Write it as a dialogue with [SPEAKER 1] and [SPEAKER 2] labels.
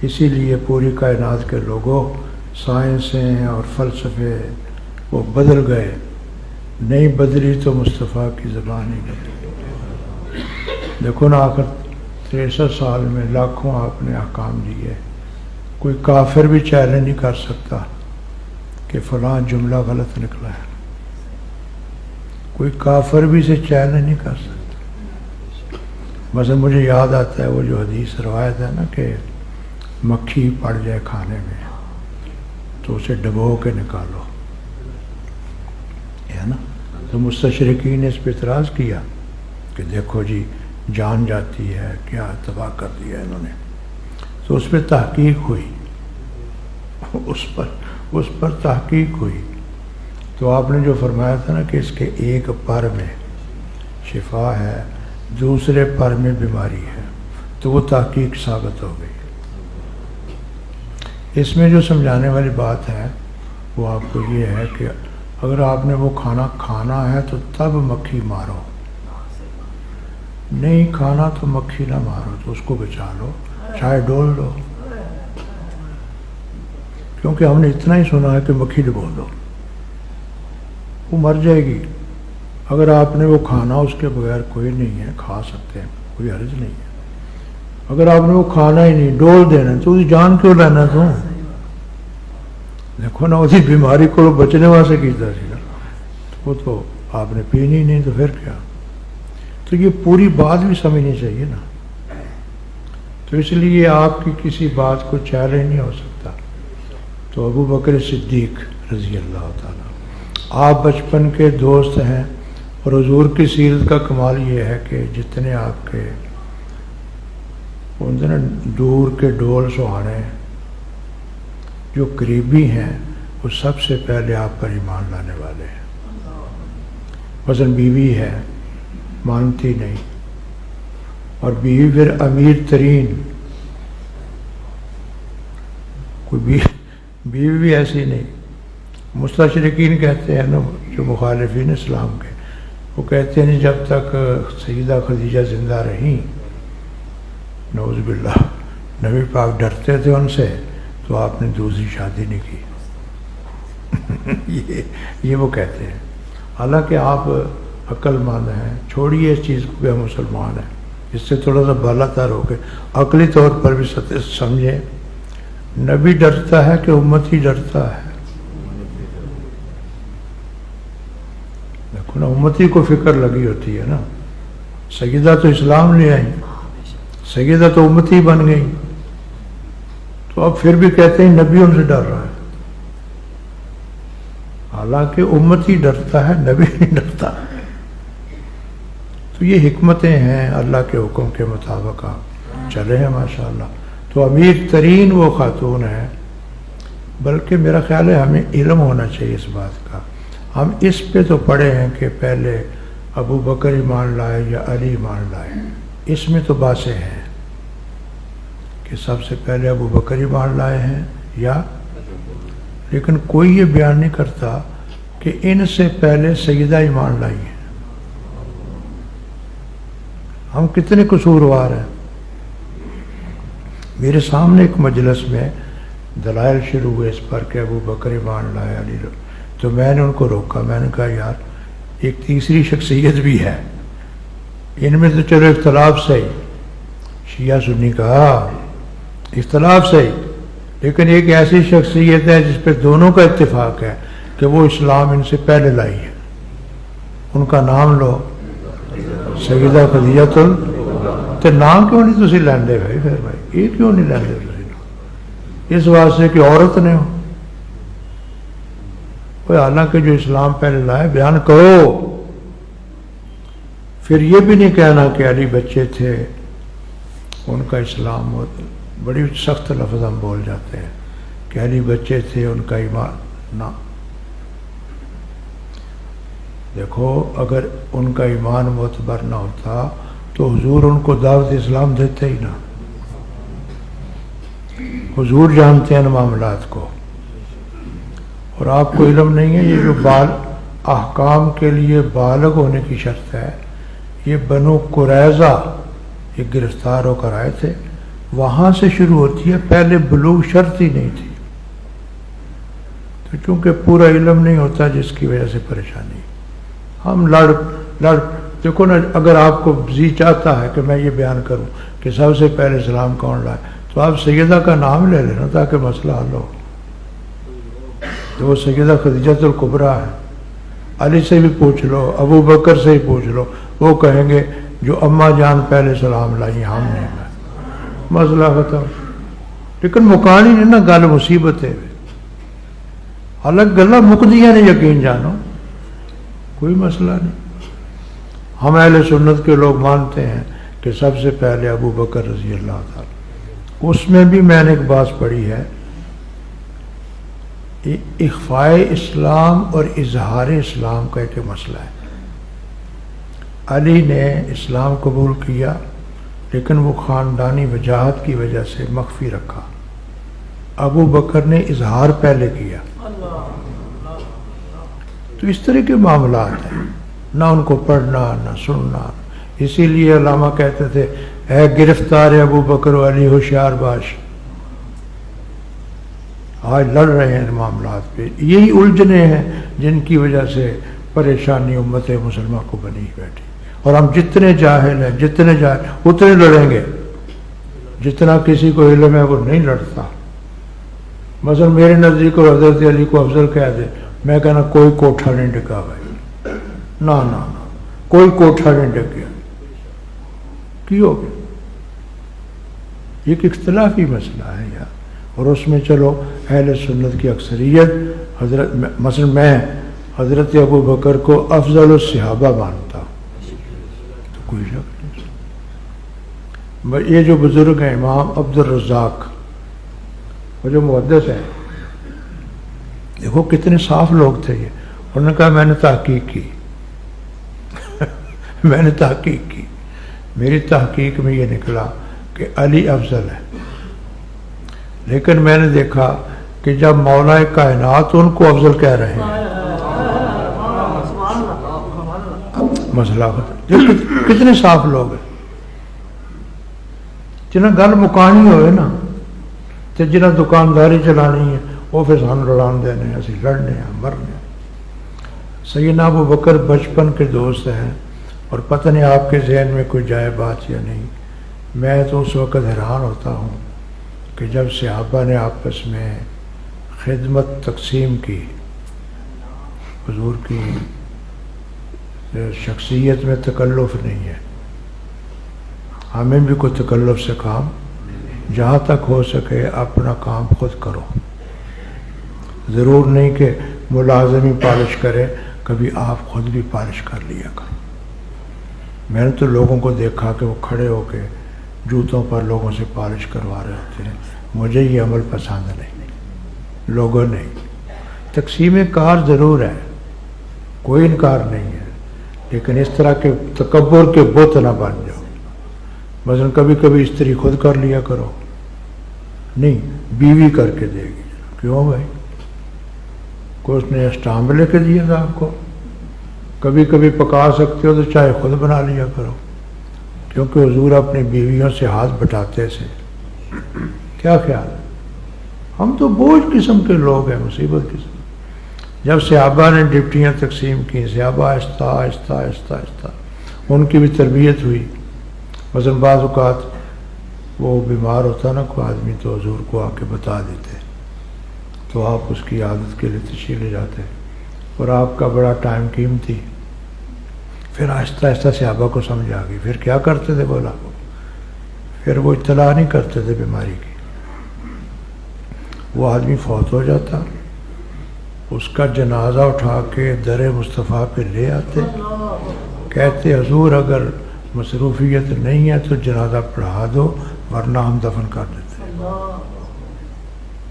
[SPEAKER 1] اسی لیے پوری کائنات کے لوگوں سائنسیں اور فلسفے وہ بدل گئے، نہیں بدلی تو مصطفیٰ کی زبان ہی بدلی۔ دیکھو نا، آخر 63 سال میں لاکھوں آپ نے احکام دیے، کوئی کافر بھی چیلنج نہیں کر سکتا کہ فلاں جملہ غلط نکلا ہے، کوئی کافر بھی اسے چیلنج نہیں کر سکتا۔ مثلا مجھے یاد آتا ہے وہ جو حدیث روایت ہے نا کہ مکھی پڑ جائے کھانے میں تو اسے ڈبو کے نکالو، ہے نا؟ تو مستشرقین نے اس پہ اعتراض کیا کہ دیکھو جی جان جاتی ہے، کیا تباہ کر دیا انہوں نے۔ تو اس پہ تحقیق ہوئی، اس پر تحقیق ہوئی، تو آپ نے جو فرمایا تھا نا کہ اس کے ایک پر میں شفا ہے، دوسرے پر میں بیماری ہے، تو وہ تحقیق ثابت ہو گئی۔ اس میں جو سمجھانے والی بات ہے وہ آپ کو یہ ہے کہ اگر آپ نے وہ کھانا کھانا ہے تو تب مکھی مارو، نہیں کھانا تو مکھی نہ مارو، تو اس کو بچا لو، چاہے ڈول دو، کیونکہ ہم نے اتنا ہی سنا ہے کہ مکھی ڈبو دو، وہ مر جائے گی۔ اگر آپ نے وہ کھانا اس کے بغیر کوئی نہیں ہے، کھا سکتے ہیں، کوئی حرج نہیں ہے۔ اگر آپ نے وہ کھانا ہی نہیں، ڈول دینا، تو اس جان کیوں لینا تو؟ دیکھو نا، اسی بیماری کو بچنے واسطے کیتا سی نا، وہ تو آپ نے پینی نہیں، تو پھر کیا؟ تو یہ پوری بات بھی سمجھنی چاہیے نا۔ تو اس لیے آپ کی کسی بات کو چیلنج نہیں ہو سکتا۔ تو ابو بکر صدیق رضی اللہ تعالیٰ، آپ بچپن کے دوست ہیں، اور حضور کی سیرت کا کمال یہ ہے کہ جتنے آپ کے نا دور کے ڈول سہانے جو قریبی ہیں، وہ سب سے پہلے آپ پر ایمان لانے والے ہیں۔ مثلا بیوی ہے، مانتی نہیں، اور بیوی پھر امیر ترین، کوئی بیوی بھی ایسی نہیں۔ مستشرقین کہتے ہیں نا، جو مخالفین اسلام کے، وہ کہتے ہیں جب تک سیدہ خدیجہ زندہ رہیں، نعوذ باللہ، نبی پاک ڈرتے تھے ان سے، تو آپ نے دوسری شادی نہیں کی۔ یہ وہ کہتے ہیں، حالانکہ آپ عقل مند ہیں، چھوڑیے اس چیز کو کہ ہم مسلمان ہیں، اس سے تھوڑا سا بالا تر ہو کے عقلی طور پر بھی سمجھیں، نبی ڈرتا ہے کہ امت ہی ڈرتا ہے؟ دیکھو نا، امتی کو فکر لگی ہوتی ہے نا۔ سیدہ تو اسلام لے آئیں، سیدہ تو امتی بن گئی، تو اب پھر بھی کہتے ہیں نبی ان سے ڈر رہا ہے، حالانکہ امتی ڈرتا ہے، نبی نہیں ڈرتا۔ تو یہ حکمتیں ہیں، اللہ کے حکم کے مطابق آپ چلے ہیں ماشاءاللہ۔ تو امیر ترین وہ خاتون ہے، بلکہ میرا خیال ہے ہمیں علم ہونا چاہیے اس بات کا۔ ہم اس پہ تو پڑھے ہیں کہ پہلے ابو بکر ایمان لائے یا علی ایمان لائے، اس میں تو باتیں ہیں کہ سب سے پہلے ابو بکر ایمان لائے ہیں یا، لیکن کوئی یہ بیان نہیں کرتا کہ ان سے پہلے سیدہ ایمان لائی ہیں۔ ہم کتنے قصوروار ہیں۔ میرے سامنے ایک مجلس میں دلائل شروع ہوئے اس پر کہ ابو بکر ایمان لائے، علی، تو میں نے ان کو روکا، میں نے کہا یار ایک تیسری شخصیت بھی ہے، ان میں تو چلو اختلاف صحیح، شیعہ سنی کا اختلاف صحیح، لیکن ایک ایسی شخصیت ہے جس پہ دونوں کا اتفاق ہے کہ وہ اسلام ان سے پہلے لائی ہے، ان کا نام لو، سیدہ خدیجہ تو نام کیوں نہیں تسی لیندے بھائی؟ پھر بھائی یہ کیوں نہیں لیندے تسی؟ اس واسطے کہ عورت نے ہو، حالانکہ جو اسلام پہلے لائے بیان کرو۔ پھر یہ بھی نہیں کہنا کہ علی بچے تھے ان کا اسلام، بڑی سخت لفظ ہم بول جاتے ہیں کہ علی بچے تھے ان کا ایمان نہ۔ دیکھو اگر ان کا ایمان معتبر نہ ہوتا تو حضور ان کو دعوت اسلام دیتے ہی نہ۔ حضور جانتے ہیں ان معاملات کو، اور آپ کو علم نہیں ہے یہ جو احکام کے لیے بالغ ہونے کی شرط ہے، یہ بنو قریظہ یہ گرفتار ہو کر آئے تھے، وہاں سے شروع ہوتی ہے، پہلے بلوغ شرط ہی نہیں تھی، تو چونکہ پورا علم نہیں ہوتا جس کی وجہ سے پریشانی، ہم لڑ دیکھو نا، اگر آپ کو جی چاہتا ہے کہ میں یہ بیان کروں کہ سب سے پہلے اسلام کون لائے، تو آپ سیدہ کا نام لے لینا تاکہ مسئلہ حل ہو۔ تو وہ سیدہ خدیجہ الکبریٰ ہے، علی سے بھی پوچھ لو، ابو بکر سے ہی پوچھ لو، وہ کہیں گے جو اماں جان پہلے سلام لائی ہم نے لائے، مسئلہ ختم۔ لیکن مکانی نہیں نا، گل مصیبت ہے، الگ گلا مکدیاں نے، یقین جانو کوئی مسئلہ نہیں۔ ہم اہل سنت کے لوگ مانتے ہیں کہ سب سے پہلے ابو بکر رضی اللہ تعالیٰ۔ اس میں بھی میں نے ایک بات پڑھی ہے، اخفاء اسلام اور اظہار اسلام کا ایک مسئلہ ہے۔ علی نے اسلام قبول کیا لیکن وہ خاندانی وجاہت کی وجہ سے مخفی رکھا، ابو بکر نے اظہار پہلے کیا۔ تو اس طرح کے معاملات ہیں، نہ ان کو پڑھنا نہ سننا۔ اسی لیے علامہ کہتے تھے اے گرفتار ابو بکر و علی ہوشیار باش۔ آج لڑ رہے ہیں معاملات پہ، یہی الجھنے ہیں جن کی وجہ سے پریشانی امت مسلمہ کو بنی بیٹھی، اور ہم جتنے جاہل ہیں اتنے لڑیں گے، جتنا کسی کو علم ہے وہ نہیں لڑتا۔ مثلا میرے نزدیک کو حضرت علی کو افضل کہہ دے، میں کہنا کوئی کوٹھا نہیں ڈگا بھائی، نہ کوئی کوٹھا نہیں ڈگیا، کیوں؟ یہ ایک اختلافی مسئلہ ہے یار، اور اس میں چلو اہل سنت کی اکثریت مثلا میں حضرت ابو بکر کو افضل الصحابہ مانتا ہوں، تو کوئی شک نہیں۔ یہ جو بزرگ ہیں امام عبد الرزاق، وہ جو محدث ہیں، دیکھو کتنے صاف لوگ تھے یہ، انہوں نے کہا میں نے تحقیق کی میں نے تحقیق کی، میری تحقیق میں یہ نکلا کہ علی افضل ہے، لیکن میں نے دیکھا کہ جب مولا کائنات ان کو افضل کہہ رہے ہیں، مسئلہ کتنے صاف لوگ ہیں، جنہیں گل مکانی ہوئے نا، تو جنہیں دکانداری چلانی ہے وہ پھر سان لڑان دینے، اسی لڑنے ہیں مرنے ہیں۔ سیدنا ابو بکر بچپن کے دوست ہیں، اور پتہ نہیں آپ کے ذہن میں کوئی جائے بات یا نہیں، میں تو اس وقت حیران ہوتا ہوں کہ جب صحابہ نے آپس میں خدمت تقسیم کی، حضور کی شخصیت میں تکلف نہیں ہے، ہمیں بھی کوئی تکلف سے کام، جہاں تک ہو سکے اپنا کام خود کرو، ضرور نہیں کہ ملازم ہی پالش کرے، کبھی آپ خود بھی پالش کر لیا کرو۔ میں نے تو لوگوں کو دیکھا کہ وہ کھڑے ہو کے جوتوں پر لوگوں سے پالش کروا رہے ہوتے ہیں، مجھے یہ عمل پسند نہیں، لوگوں نہیں۔ تقسیم کار ضرور ہے، کوئی انکار نہیں ہے، لیکن اس طرح کے تکبر کے بت نہ بن جاؤ۔ مثلا کبھی کبھی استری خود کر لیا کرو، نہیں بیوی کر کے دے گی، کیوں بھائی؟ کوئی اس نے اسٹامپ لے کے دیا تھا آپ کو؟ کبھی کبھی پکا سکتے ہو تو چائے خود بنا لیا کرو، کیونکہ حضور اپنی بیویوں سے ہاتھ بٹاتے تھے۔ کیا خیال ہے؟ ہم تو بوجھ قسم کے لوگ ہیں، مصیبت قسم۔ جب صحابہ نے ڈپٹیاں تقسیم کی، صحابہ آہستہ آہستہ آہستہ آہستہ ان کی بھی تربیت ہوئی۔ مثلا بعض اوقات وہ بیمار ہوتا نا کوئی آدمی، تو حضور کو آ کے بتا دیتے، تو آپ اس کی عادت کے لیے تشریف لے جاتے، اور آپ کا بڑا ٹائم قیمتی۔ پھر آہستہ آہستہ صحابہ کو سمجھ آ گئی، پھر کیا کرتے تھے بولا، پھر وہ اطلاع نہیں کرتے تھے بیماری کی۔ وہ آدمی فوت ہو جاتا، اس کا جنازہ اٹھا کے در مصطفیٰ پہ لے آتے، کہتے حضور اگر مصروفیت نہیں ہے تو جنازہ پڑھا دو ورنہ ہم دفن کر دیتے۔